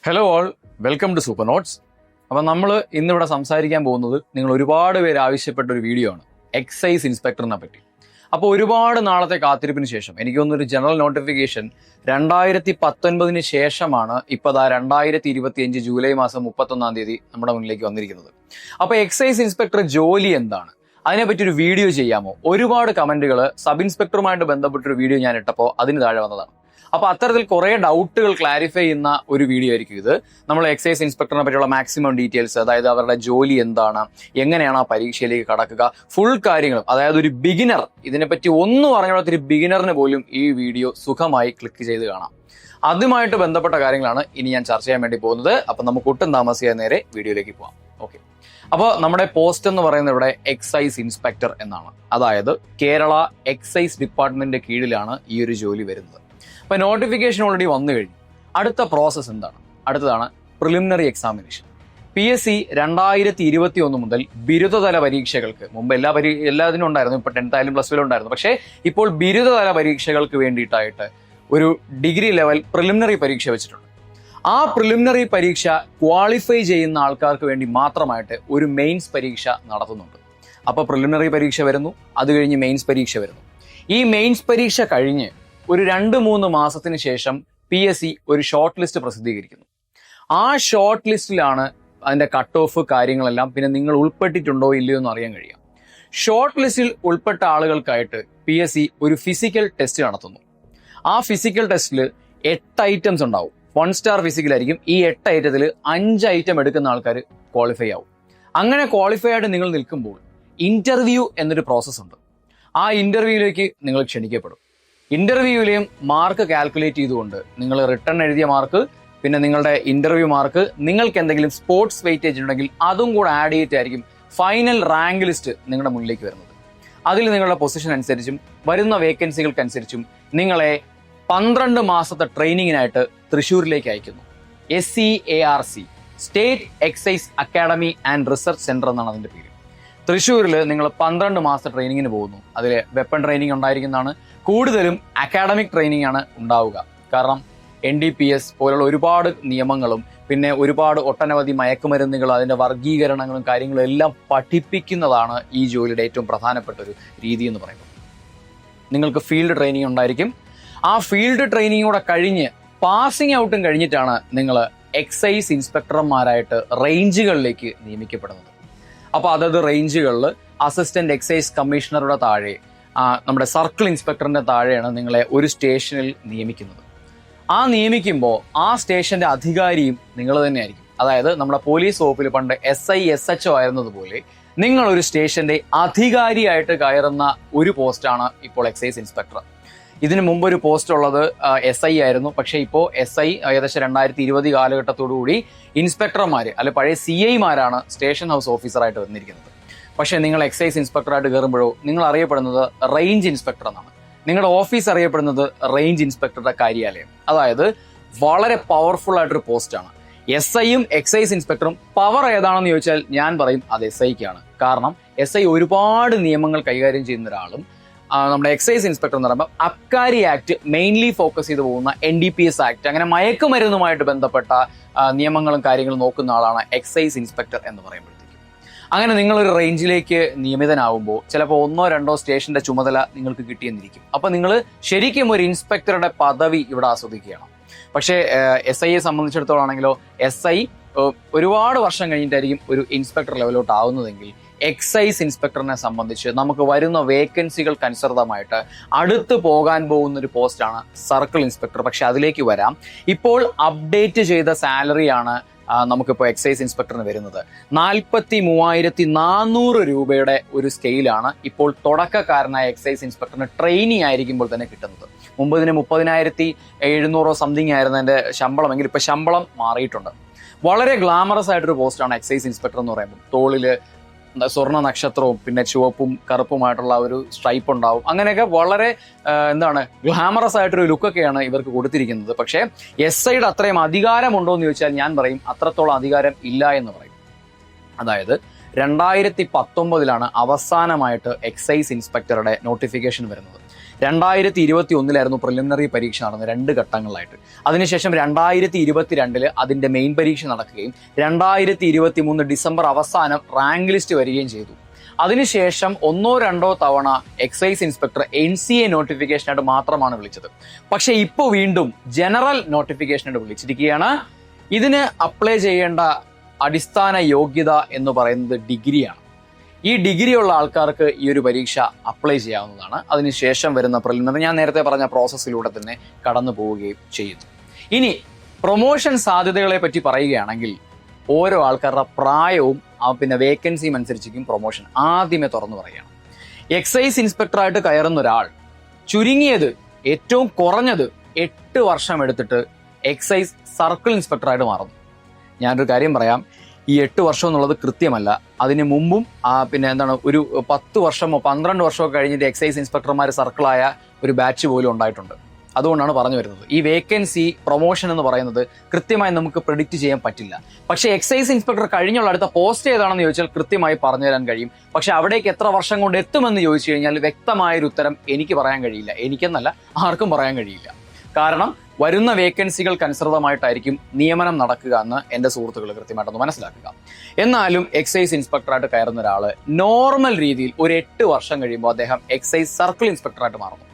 Hello all, welcome to super notes. അപ്പം നമ്മൾ ഇന്നിവിടെ സംസാരിക്കാൻ പോകുന്നത് നിങ്ങൾ ഒരുപാട് പേര് ആവശ്യപ്പെട്ട ഒരു വീഡിയോ ആണ്, എക്സൈസ് ഇൻസ്പെക്ടറിനെ പറ്റി. അപ്പോൾ ഒരുപാട് നാളത്തെ കാത്തിരിപ്പിന് ശേഷം എനിക്ക് തോന്നുന്നൊരു ജനറൽ നോട്ടിഫിക്കേഷൻ 2019 ശേഷമാണ് ഇപ്പോൾ 2025 ജൂലൈ മാസം 31 നമ്മുടെ മുന്നിലേക്ക് വന്നിരിക്കുന്നത്. അപ്പോൾ എക്സൈസ് ഇൻസ്പെക്ടർ ജോലി എന്താണ്, അതിനെപ്പറ്റി ഒരു വീഡിയോ ചെയ്യാമോ? ഒരുപാട് കമന്റുകൾ സബ് ഇൻസ്പെക്ടറുമായിട്ട് ബന്ധപ്പെട്ടൊരു വീഡിയോ ഞാൻ ഇട്ടപ്പോൾ അതിന് താഴെ വന്നതാണ്. അപ്പൊ അത്തരത്തിൽ കുറെ ഡൗട്ടുകൾ ക്ലാരിഫൈ ചെയ്യുന്ന ഒരു വീഡിയോ ആയിരിക്കും ഇത്. നമ്മൾ എക്സൈസ് ഇൻസ്പെക്ടറിനെ പറ്റിയുള്ള മാക്സിമം ഡീറ്റെയിൽസ്, അതായത് അവരുടെ ജോലി എന്താണ്, എങ്ങനെയാണ് ആ പരീക്ഷയിലേക്ക് കടക്കുക, ഫുൾ കാര്യങ്ങളും, അതായത് ഒരു ബിഗിനർ ഇതിനെപ്പറ്റി ഒന്നും അറിഞ്ഞാത്തൊരു ബിഗിനറിന് പോലും ഈ വീഡിയോ സുഖമായി ക്ലിക്ക് ചെയ്ത് കാണാം. അതുമായിട്ട് ബന്ധപ്പെട്ട കാര്യങ്ങളാണ് ഇനി ഞാൻ ചർച്ച ചെയ്യാൻ വേണ്ടി പോകുന്നത്. അപ്പൊ നമുക്ക് ഒട്ടും താമസിയാതെ നേരെ വീഡിയോയിലേക്ക് പോകാം. ഓക്കെ, അപ്പോൾ നമ്മുടെ പോസ്റ്റ് എന്ന് പറയുന്നത് ഇവിടെ എക്സൈസ് ഇൻസ്പെക്ടർ എന്നാണ്. അതായത് കേരള എക്സൈസ് ഡിപ്പാർട്ട്മെന്റിന്റെ കീഴിലാണ് ഈ ഒരു ജോലി വരുന്നത്. അപ്പൊ നോട്ടിഫിക്കേഷൻ ഓൾറെഡി വന്നു കഴിഞ്ഞു. അടുത്ത പ്രോസസ്സ് എന്താണ്? അടുത്തതാണ് പ്രിലിമിനറി എക്സാമിനേഷൻ. PSC 2021 മുതൽ ബിരുദതല പരീക്ഷകൾക്ക്, മുമ്പ് എല്ലാത്തിനും ഉണ്ടായിരുന്നു, ഇപ്പൊ 10th ആയാലും +2 ഉണ്ടായിരുന്നു, പക്ഷേ ഇപ്പോൾ ബിരുദതല പരീക്ഷകൾക്ക് വേണ്ടിയിട്ടായിട്ട് ഒരു ഡിഗ്രി ലെവൽ പ്രിലിമിനറി പരീക്ഷ വെച്ചിട്ടുണ്ട്. ആ പ്രിലിമിനറി പരീക്ഷ ക്വാളിഫൈ ചെയ്യുന്ന ആൾക്കാർക്ക് വേണ്ടി മാത്രമായിട്ട് ഒരു മെയിൻസ് പരീക്ഷ നടത്തുന്നുണ്ട്. അപ്പോൾ പ്രിലിമിനറി പരീക്ഷ വരുന്നു, അത് കഴിഞ്ഞ് മെയിൻസ് പരീക്ഷ വരുന്നു. ഈ മെയിൻസ് പരീക്ഷ കഴിഞ്ഞ് ഒരു 2-3 മാസത്തിന് ശേഷം PSC ഒരു ഷോർട്ട് ലിസ്റ്റ് പ്രസിദ്ധീകരിക്കുന്നു. ആ ഷോർട്ട് ലിസ്റ്റിലാണ് അതിന്റെ കട്ട് ഓഫ് കാര്യങ്ങളെല്ലാം, പിന്നെ നിങ്ങൾ ഉൾപ്പെട്ടിട്ടുണ്ടോ ഇല്ലയോ എന്ന് അറിയാൻ കഴിയാം. ഷോർട്ട് ലിസ്റ്റിൽ ഉൾപ്പെട്ട ആളുകൾക്കായിട്ട് PSC ഒരു ഫിസിക്കൽ ടെസ്റ്റ് നടത്തുന്നു. ആ ഫിസിക്കൽ ടെസ്റ്റിൽ 8 ഐറ്റംസ് ഉണ്ടാവും. 1 സ്റ്റാർ ഫിസിക്കലായിരിക്കും. ഈ 8 ഐറ്റത്തിൽ 5 ഐറ്റം എടുക്കുന്ന ആൾക്കാർ ക്വാളിഫൈ ആവും. അങ്ങനെ ക്വാളിഫൈ ആയിട്ട് നിങ്ങൾ നിൽക്കുമ്പോൾ ഇന്റർവ്യൂ എന്നൊരു പ്രോസസ്സ് ഉണ്ട്. ആ ഇന്റർവ്യൂയിലേക്ക് നിങ്ങൾ ക്ഷണിക്കപ്പെടും. ഇന്റർവ്യൂവിലെയും മാർക്ക് കാൽക്കുലേറ്റ് ചെയ്തുകൊണ്ട് നിങ്ങൾ റിട്ടേൺ എഴുതിയ മാർക്ക്, പിന്നെ നിങ്ങളുടെ ഇന്റർവ്യൂ മാർക്ക്, നിങ്ങൾക്ക് എന്തെങ്കിലും സ്പോർട്സ് വെയിറ്റേജ് ഉണ്ടെങ്കിൽ അതും കൂടെ ആഡ് ചെയ്തിട്ടായിരിക്കും ഫൈനൽ റാങ്ക് ലിസ്റ്റ് നിങ്ങളുടെ മുന്നിലേക്ക് വരുന്നത്. അതിൽ നിങ്ങളുടെ പൊസിഷൻ അനുസരിച്ചും വരുന്ന വേക്കൻസികൾക്കനുസരിച്ചും നിങ്ങളെ 12 മാസത്തെ ട്രെയിനിങ്ങിനായിട്ട് തൃശ്ശൂരിലേക്ക് അയക്കുന്നു. SEARC, state excise academy and research centre എന്നാണ് അതിന്റെ പേര്. തൃശ്ശൂരിൽ നിങ്ങൾ 12 മാസത്തെ ട്രെയിനിങ്ങിന് പോകുന്നു. അതിൽ വെപ്പൺ ട്രെയിനിങ് ഉണ്ടായിരിക്കുന്നതാണ്. കൂടുതലും അക്കാഡമിക് ട്രെയിനിങ് ആണ് ഉണ്ടാവുക. കാരണം NDPS പോലുള്ള ഒരുപാട് നിയമങ്ങളും പിന്നെ ഒരുപാട് ഒട്ടനവധി മയക്കുമരുന്നുകൾ, അതിന്റെ വർഗീകരണങ്ങളും കാര്യങ്ങളും എല്ലാം പഠിപ്പിക്കുന്നതാണ് ഈ ജോലിയുടെ ഏറ്റവും പ്രധാനപ്പെട്ട ഒരു രീതി എന്ന് പറയുന്നത്. നിങ്ങൾക്ക് ഫീൽഡ് ട്രെയിനിങ് ഉണ്ടായിരിക്കും. ആ ഫീൽഡ് ട്രെയിനിങ് കൂടെ കഴിഞ്ഞ് പാസിംഗ് ഔട്ടും കഴിഞ്ഞിട്ടാണ് നിങ്ങൾ എക്സൈസ് ഇൻസ്പെക്ടർമാരായിട്ട് റേഞ്ചുകളിലേക്ക് നിയമിക്കപ്പെടുന്നത്. അപ്പോൾ അതത് റേഞ്ചുകളിൽ അസിസ്റ്റന്റ് എക്സൈസ് കമ്മീഷണറുടെ താഴെ, നമ്മുടെ സർക്കിൾ ഇൻസ്പെക്ടറിന്റെ താഴെയാണ് നിങ്ങളെ ഒരു സ്റ്റേഷനിൽ നിയമിക്കുന്നത്. ആ നിയമിക്കുമ്പോൾ ആ സ്റ്റേഷന്റെ അധികാരിയും നിങ്ങൾ തന്നെയായിരിക്കും. അതായത് നമ്മുടെ പോലീസ് വകുപ്പിൽ പണ്ട് SI SHO ആയിരുന്നതുപോലെ നിങ്ങൾ ഒരു സ്റ്റേഷന്റെ അധികാരിയായിട്ട് കയറുന്ന ഒരു പോസ്റ്റാണ് ഇപ്പോൾ എക്സൈസ് ഇൻസ്പെക്ടർ. ഇതിനു മുമ്പ് ഒരു പോസ്റ്റ് ഉള്ളത് SI ആയിരുന്നു. പക്ഷേ ഇപ്പോൾ SI ഏകദേശം 2020 കാലഘട്ടത്തോടുകൂടി ഇൻസ്പെക്ടർമാർ, അല്ലെ പഴയ CI-മാരാണ് സ്റ്റേഷൻ ഹൗസ് ഓഫീസറായിട്ട് വന്നിരിക്കുന്നത്. പക്ഷേ നിങ്ങൾ എക്സൈസ് ഇൻസ്പെക്ടറായിട്ട് കയറുമ്പോഴോ നിങ്ങൾ അറിയപ്പെടുന്നത് റേഞ്ച് ഇൻസ്പെക്ടർ എന്നാണ്. നിങ്ങളുടെ ഓഫീസ് അറിയപ്പെടുന്നത് റേഞ്ച് ഇൻസ്പെക്ടറുടെ കാര്യാലയം. അതായത് വളരെ പവർഫുൾ ആയിട്ടൊരു പോസ്റ്റാണ്. SI-യും എക്സൈസ് ഇൻസ്പെക്ടറും പവർ ഏതാണെന്ന് ചോദിച്ചാൽ ഞാൻ പറയും അത് SI-ക്കാണ്. കാരണം SI ഒരുപാട് നിയമങ്ങൾ കൈകാര്യം ചെയ്യുന്ന ഒരാളും നമ്മുടെ എക്സൈസ് ഇൻസ്പെക്ടർ എന്ന് പറയുമ്പോൾ അബ്കാരി ആക്ട് മെയിൻലി ഫോക്കസ് ചെയ്തു പോകുന്ന NDPS ആക്ട്, അങ്ങനെ മയക്കുമരുന്നുമായിട്ട് ബന്ധപ്പെട്ട നിയമങ്ങളും കാര്യങ്ങളും നോക്കുന്ന ആളാണ് എക്സൈസ് ഇൻസ്പെക്ടർ എന്ന് പറയുമ്പോഴത്തേക്കും. അങ്ങനെ നിങ്ങളൊരു റേഞ്ചിലേക്ക് നിയമിതനാവുമ്പോൾ ചിലപ്പോൾ 1-2 സ്റ്റേഷന്റെ ചുമതല നിങ്ങൾക്ക് കിട്ടിയെന്നിരിക്കും. അപ്പോൾ നിങ്ങൾ ശരിക്കും ഒരു ഇൻസ്പെക്ടറുടെ പദവി ഇവിടെ ആസ്വദിക്കുകയാണ്. പക്ഷേ SIയെ സംബന്ധിച്ചിടത്തോളം ആണെങ്കിലോ, SI ഒരുപാട് വർഷം കഴിഞ്ഞിട്ടായിരിക്കും ഒരു ഇൻസ്പെക്ടർ ലെവലോട്ട് ആവുന്നതെങ്കിൽ എക്സൈസ് ഇൻസ്പെക്ടറിനെ സംബന്ധിച്ച് നമുക്ക് വരുന്ന വേക്കൻസികൾക്ക് അനുസൃതമായിട്ട് അടുത്ത് പോകാൻ പോകുന്ന ഒരു പോസ്റ്റാണ് സർക്കിൾ ഇൻസ്പെക്ടർ. പക്ഷെ അതിലേക്ക് വരാം. ഇപ്പോൾ അപ്ഡേറ്റ് ചെയ്ത സാലറിയാണ് നമുക്കിപ്പോൾ എക്സൈസ് ഇൻസ്പെക്ടറിന് വരുന്നത്. 43,400 രൂപയുടെ ഒരു സ്കെയിലാണ് ഇപ്പോൾ തുടക്കക്കാരനായ എക്സൈസ് ഇൻസ്പെക്ടറിന് ട്രെയിനി ആയിരിക്കുമ്പോൾ തന്നെ കിട്ടുന്നത്. മുമ്പ് ഇതിന് 30,700 സംതിങ് ആയിരുന്നു എൻ്റെ ശമ്പളമെങ്കിൽ ഇപ്പോൾ ശമ്പളം മാറിയിട്ടുണ്ട്. വളരെ ഗ്ലാമറസ് ആയിട്ടൊരു പോസ്റ്റാണ് എക്സൈസ് ഇൻസ്പെക്ടർ എന്ന് പറയുമ്പോൾ. തോളില് സ്വർണ്ണ നക്ഷത്രവും പിന്നെ ചുവപ്പും കറുപ്പുമായിട്ടുള്ള ഒരു സ്ട്രൈപ്പ് ഉണ്ടാവും. അങ്ങനെയൊക്കെ വളരെ ഗ്ലാമറസ് ആയിട്ടൊരു ലുക്കൊക്കെയാണ് ഇവർക്ക് കൊടുത്തിരിക്കുന്നത്. പക്ഷേ SIയുടെ അത്രയും അധികാരമുണ്ടോ എന്ന് ചോദിച്ചാൽ ഞാൻ പറയും അത്രത്തോളം അധികാരം ഇല്ല എന്ന് പറയും. അതായത് 2019 അവസാനമായിട്ട് എക്സൈസ് ഇൻസ്പെക്ടറുടെ നോട്ടിഫിക്കേഷൻ വരുന്നത്. 2021 പ്രിലിമിനറി പരീക്ഷ നടന്നത് 2 ഘട്ടങ്ങളിലായിട്ട്. അതിനുശേഷം 2022 അതിന്റെ മെയിൻ പരീക്ഷ നടക്കുകയും 2023 ഡിസംബർ അവസാനം റാങ്ക് ലിസ്റ്റ് വരികയും ചെയ്തു. അതിനുശേഷം 1-2 തവണ എക്സൈസ് ഇൻസ്പെക്ടർ NCA നോട്ടിഫിക്കേഷനായിട്ട് മാത്രമാണ് വിളിച്ചത്. പക്ഷെ ഇപ്പോൾ വീണ്ടും ജനറൽ നോട്ടിഫിക്കേഷനായിട്ട് വിളിച്ചിരിക്കുകയാണ്. ഇതിന് അപ്ലൈ ചെയ്യേണ്ട അടിസ്ഥാന യോഗ്യത എന്ന് പറയുന്നത് ഡിഗ്രിയാണ്. ഈ ഡിഗ്രി ഉള്ള ആൾക്കാർക്ക് ഈ ഒരു പരീക്ഷ അപ്ലൈ ചെയ്യാവുന്നതാണ്. അതിനുശേഷം വരുന്ന പ്രിലിമിനറി ഞാൻ നേരത്തെ പറഞ്ഞ പ്രോസസ്സിലൂടെ തന്നെ കടന്നു പോവുകയും ചെയ്യുന്നു. ഇനി പ്രൊമോഷൻ സാധ്യതകളെ പറ്റി പറയുകയാണെങ്കിൽ ഓരോ ആൾക്കാരുടെ പ്രായവും പിന്നെ വേക്കൻസിയും അനുസരിച്ചിരിക്കും പ്രൊമോഷൻ. ആദ്യമേ തുറന്നു പറയുകയാണ്, എക്സൈസ് ഇൻസ്പെക്ടറായിട്ട് കയറുന്ന ഒരാൾ ചുരുങ്ങിയത് ഏറ്റവും കുറഞ്ഞത് 8 വർഷം എടുത്തിട്ട് എക്സൈസ് സർക്കിൾ ഇൻസ്പെക്ടറായിട്ട് മാറുന്നു. ഞാനൊരു കാര്യം പറയാം, ഈ 8 വർഷം എന്നുള്ളത് കൃത്യമല്ല. അതിന് മുമ്പും പിന്നെ ഒരു 10 വർഷമോ 12 വർഷമോ കഴിഞ്ഞിട്ട് എക്സൈസ് ഇൻസ്പെക്ടർമാർ സർക്കിളായ ഒരു ബാച്ച് പോലും ഉണ്ടായിട്ടുണ്ട്. അതുകൊണ്ടാണ് പറഞ്ഞു വരുന്നത്, ഈ വേക്കൻസി പ്രൊമോഷൻ എന്ന് പറയുന്നത് കൃത്യമായി നമുക്ക് പ്രെഡിക്റ്റ് ചെയ്യാൻ പറ്റില്ല. പക്ഷേ എക്സൈസ് ഇൻസ്പെക്ടർ കഴിഞ്ഞുള്ള അടുത്ത പോസ്റ്റ് ഏതാണെന്ന് ചോദിച്ചാൽ കൃത്യമായി പറഞ്ഞു തരാൻ കഴിയും. പക്ഷെ അവിടേക്ക് എത്ര വർഷം കൊണ്ട് എത്തുമെന്ന് ചോദിച്ചു കഴിഞ്ഞാൽ വ്യക്തമായൊരു ഉത്തരം എനിക്ക് പറയാൻ കഴിയില്ല. എനിക്കെന്നല്ല, ആർക്കും പറയാൻ കഴിയില്ല. കാരണം വരുന്ന വേക്കൻസികൾക്ക് അനുസൃതമായിട്ടായിരിക്കും നിയമനം നടക്കുക എന്ന് എൻ്റെ സുഹൃത്തുക്കൾ കൃത്യമായിട്ടൊന്ന് മനസ്സിലാക്കുക. എന്നാലും എക്സൈസ് ഇൻസ്പെക്ടറായിട്ട് കയറുന്ന ഒരാൾ നോർമൽ രീതിയിൽ ഒരു 8 വർഷം കഴിയുമ്പോൾ അദ്ദേഹം എക്സൈസ് സർക്കിൾ ഇൻസ്പെക്ടറായിട്ട് മാറുന്നു.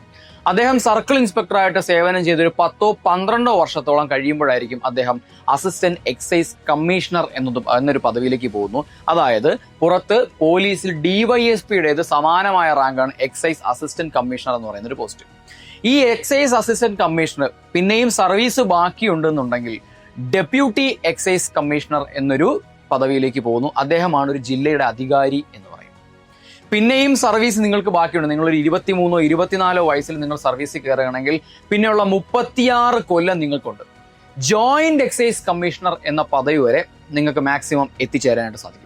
അദ്ദേഹം സർക്കിൾ ഇൻസ്പെക്ടറായിട്ട് സേവനം ചെയ്തൊരു 10-12 വർഷത്തോളം കഴിയുമ്പോഴായിരിക്കും അദ്ദേഹം അസിസ്റ്റന്റ് എക്സൈസ് കമ്മീഷണർ എന്നൊരു പദവിയിലേക്ക് പോകുന്നു. അതായത് പുറത്ത് പോലീസിൽ DYSPയുടേത് സമാനമായ റാങ്കാണ് എക്സൈസ് അസിസ്റ്റന്റ് കമ്മീഷണർ എന്ന് പറയുന്ന ഒരു പോസ്റ്റ്. ഈ എക്സൈസ് അസിസ്റ്റന്റ് കമ്മീഷണർ പിന്നെയും സർവീസ് ബാക്കിയുണ്ടെന്നുണ്ടെങ്കിൽ ഡെപ്യൂട്ടി എക്സൈസ് കമ്മീഷണർ എന്നൊരു പദവിയിലേക്ക് പോകുന്നു. അദ്ദേഹമാണ് ഒരു ജില്ലയുടെ അധികാരി എന്ന് പറയുന്നത്. പിന്നെയും സർവീസ് നിങ്ങൾക്ക് ബാക്കിയുണ്ട്. നിങ്ങളൊരു 23-24 വയസ്സിൽ നിങ്ങൾ സർവീസിൽ കയറുകയാണെങ്കിൽ പിന്നെയുള്ള 36 കൊല്ലം നിങ്ങൾക്കുണ്ട്. ജോയിന്റ് എക്സൈസ് കമ്മീഷണർ എന്ന പദവി വരെ നിങ്ങൾക്ക് മാക്സിമം എത്തിച്ചേരാനായിട്ട് സാധിക്കും.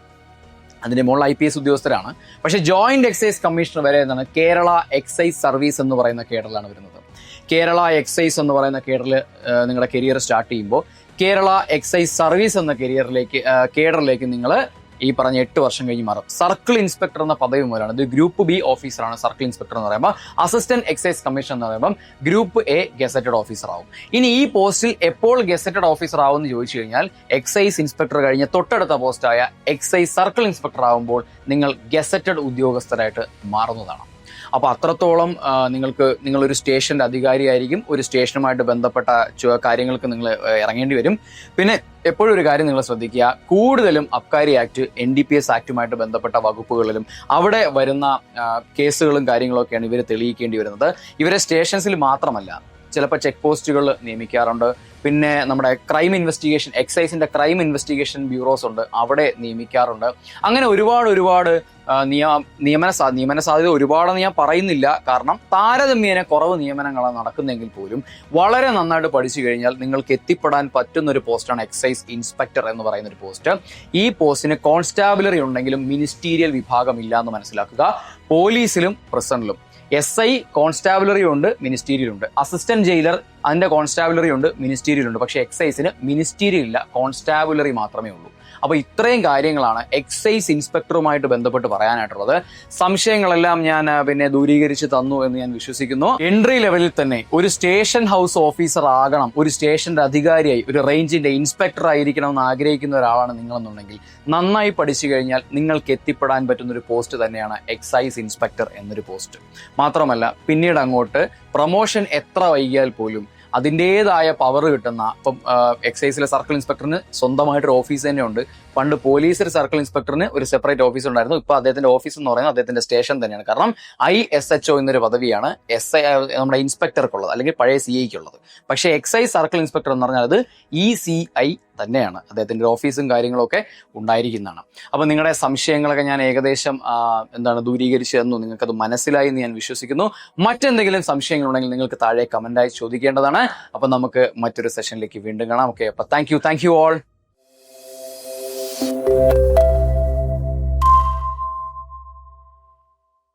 അതിന്റെ മുകളിൽ IPS ഉദ്യോഗസ്ഥരാണ്. പക്ഷെ ജോയിന്റ് എക്സൈസ് കമ്മീഷണർ വരെ എന്താണ് കേരള എക്സൈസ് സർവീസ് എന്ന് പറയുന്ന കേഡറിലാണ് വരുന്നത്. കേരള എക്സൈസ് എന്ന് പറയുന്ന കേഡറിൽ നിങ്ങളുടെ കരിയർ സ്റ്റാർട്ട് ചെയ്യുമ്പോൾ കേരള എക്സൈസ് സർവീസ് എന്ന കേഡറിലേക്ക് നിങ്ങൾ ഈ പറഞ്ഞ 8 വർഷം കഴിഞ്ഞ് മാറും. സർക്കിൾ ഇൻസ്പെക്ടർ എന്ന പദവി മുതലാണ്. ഇത് ഗ്രൂപ്പ് B ഓഫീസറാണ് സർക്കിൾ ഇൻസ്പെക്ടർ എന്ന് പറയുമ്പോൾ. അസിസ്റ്റന്റ് എക്സൈസ് കമ്മീഷൻ എന്ന് പറയുമ്പോൾ ഗ്രൂപ്പ് A ഗസറ്റഡ് ഓഫീസർ ആവും. ഇനി ഈ പോസ്റ്റിൽ എപ്പോൾ ഗസറ്റഡ് ഓഫീസർ ആവും എന്ന് ചോദിച്ചു കഴിഞ്ഞാൽ എക്സൈസ് ഇൻസ്പെക്ടർ കഴിഞ്ഞ് തൊട്ടടുത്ത പോസ്റ്റായ എക്സൈസ് സർക്കിൾ ഇൻസ്പെക്ടർ ആവുമ്പോൾ നിങ്ങൾ ഗസറ്റഡ് ഉദ്യോഗസ്ഥരായിട്ട് മാറുന്നതാണ്. അപ്പോൾ അത്രത്തോളം നിങ്ങളൊരു സ്റ്റേഷന്റെ അധികാരിയായിരിക്കും. ഒരു സ്റ്റേഷനുമായിട്ട് ബന്ധപ്പെട്ട കാര്യങ്ങൾക്ക് നിങ്ങൾ ഇറങ്ങേണ്ടി വരും. പിന്നെ എപ്പോഴും ഒരു കാര്യം നിങ്ങൾ ശ്രദ്ധിക്കുക, കൂടുതലും അബ്കാരി ആക്ട് NDPS ആക്ടുമായിട്ട് ബന്ധപ്പെട്ട വകുപ്പുകളിലും അവിടെ വരുന്ന കേസുകളും കാര്യങ്ങളൊക്കെയാണ് ഇവർ തെളിയിക്കേണ്ടി വരുന്നത്. ഇവരെ സ്റ്റേഷൻസിൽ മാത്രമല്ല, ചിലപ്പോൾ ചെക്ക് പോസ്റ്റുകൾ നിയമിക്കാറുണ്ട്. പിന്നെ നമ്മുടെ ക്രൈം ഇൻവെസ്റ്റിഗേഷൻ, എക്സൈസിന്റെ ക്രൈം ഇൻവെസ്റ്റിഗേഷൻ ബ്യൂറോസ് ഉണ്ട്, അവിടെ നിയമിക്കാറുണ്ട്. അങ്ങനെ ഒരുപാട് നിയമന സാധ്യത ഒരുപാടെന്ന് ഞാൻ പറയുന്നില്ല. കാരണം താരതമ്യേന കുറവ് നിയമനങ്ങളാണ് നടക്കുന്നെങ്കിൽ പോലും വളരെ നന്നായിട്ട് പഠിച്ചു കഴിഞ്ഞാൽ നിങ്ങൾക്ക് എത്തിപ്പെടാൻ പറ്റുന്ന ഒരു പോസ്റ്റാണ് എക്സൈസ് ഇൻസ്പെക്ടർ എന്ന് പറയുന്ന ഒരു പോസ്റ്റ്. ഈ പോസ്റ്റിന് കോൺസ്റ്റാബുലറി ഉണ്ടെങ്കിലും മിനിസ്റ്റീരിയൽ വിഭാഗം ഇല്ല എന്ന് മനസ്സിലാക്കുക. പോലീസിലും പ്രിസണിലും SI കോൺസ്റ്റാബുലറി ഉണ്ട്, മിനിസ്റ്റീരിയൽ ഉണ്ട്. അസിസ്റ്റന്റ് ജയിലർ അതിന്റെ കോൺസ്റ്റാബുലറി ഉണ്ട്, മിനിസ്റ്റീരിയൽ ഉണ്ട്. പക്ഷെ എക്സൈസിന് മിനിസ്റ്റീരിയൽ ഇല്ല, കോൺസ്റ്റാബുലറി മാത്രമേ ഉള്ളൂ. അപ്പോൾ ഇത്രയും കാര്യങ്ങളാണ് എക്സൈസ് ഇൻസ്പെക്ടറുമായിട്ട് ബന്ധപ്പെട്ട് പറയാനായിട്ടുള്ളത്. സംശയങ്ങളെല്ലാം ഞാൻ ദൂരീകരിച്ച് തന്നു എന്ന് ഞാൻ വിശ്വസിക്കുന്നു. എൻട്രി ലെവലിൽ തന്നെ ഒരു സ്റ്റേഷൻ ഹൗസ് ഓഫീസർ ആകണം, ഒരു സ്റ്റേഷന്റെ അധികാരിയായി, ഒരു റേഞ്ചിന്റെ ഇൻസ്പെക്ടർ ആയിരിക്കണം എന്ന് ആഗ്രഹിക്കുന്ന ഒരാളാണ് നിങ്ങളെന്നുണ്ടെങ്കിൽ നന്നായി പഠിച്ചു കഴിഞ്ഞാൽ നിങ്ങൾക്ക് എത്തിപ്പെടാൻ പറ്റുന്ന ഒരു പോസ്റ്റ് തന്നെയാണ് എക്സൈസ് ഇൻസ്പെക്ടർ എന്നൊരു പോസ്റ്റ്. മാത്രമല്ല പിന്നീട് അങ്ങോട്ട് പ്രൊമോഷൻ എത്ര വൈകിയാൽ പോലും അതിൻ്റെതായ പവർ കിട്ടുന്ന, ഇപ്പം എക്സൈസിലെ സർക്കിൾ ഇൻസ്പെക്ടറിന് സ്വന്തമായിട്ടൊരു ഓഫീസ് തന്നെ ഉണ്ട്. പണ്ട് പോലീസിൽ സർക്കിൾ ഇൻസ്പെക്ടറിന് ഒരു സെപ്പറേറ്റ് ഓഫീസ് ഉണ്ടായിരുന്നു. ഇപ്പൊ അദ്ദേഹത്തിന്റെ ഓഫീസ് എന്ന് പറയുന്നത് അദ്ദേഹത്തിന്റെ സ്റ്റേഷൻ തന്നെയാണ്. കാരണം ISHO എന്നൊരു പദവിയാണ് നമ്മുടെ ഇൻസ്പെക്ടർക്കുള്ളത്, അല്ലെങ്കിൽ പഴയ CIക്കുള്ളത്. പക്ഷേ എക്സൈസ് സർക്കിൾ ഇൻസ്പെക്ടർ എന്ന് പറഞ്ഞാൽ അത് ECI തന്നെയാണ്. അദ്ദേഹത്തിന്റെ ഓഫീസും കാര്യങ്ങളൊക്കെ ഉണ്ടായിരിക്കുന്നതാണ്. അപ്പൊ നിങ്ങളുടെ സംശയങ്ങളൊക്കെ ഞാൻ ഏകദേശം ദൂരീകരിച്ചു തന്നു. നിങ്ങൾക്കത് മനസ്സിലായി എന്ന് ഞാൻ വിശ്വസിക്കുന്നു. മറ്റെന്തെങ്കിലും സംശയങ്ങളുണ്ടെങ്കിൽ നിങ്ങൾക്ക് താഴെ കമന്റായി ചോദിക്കേണ്ടതാണ്. അപ്പൊ നമുക്ക് മറ്റൊരു സെഷനിലേക്ക് വീണ്ടും കാണാം. ഓക്കെ, അപ്പൊ താങ്ക് യു ഓൾ.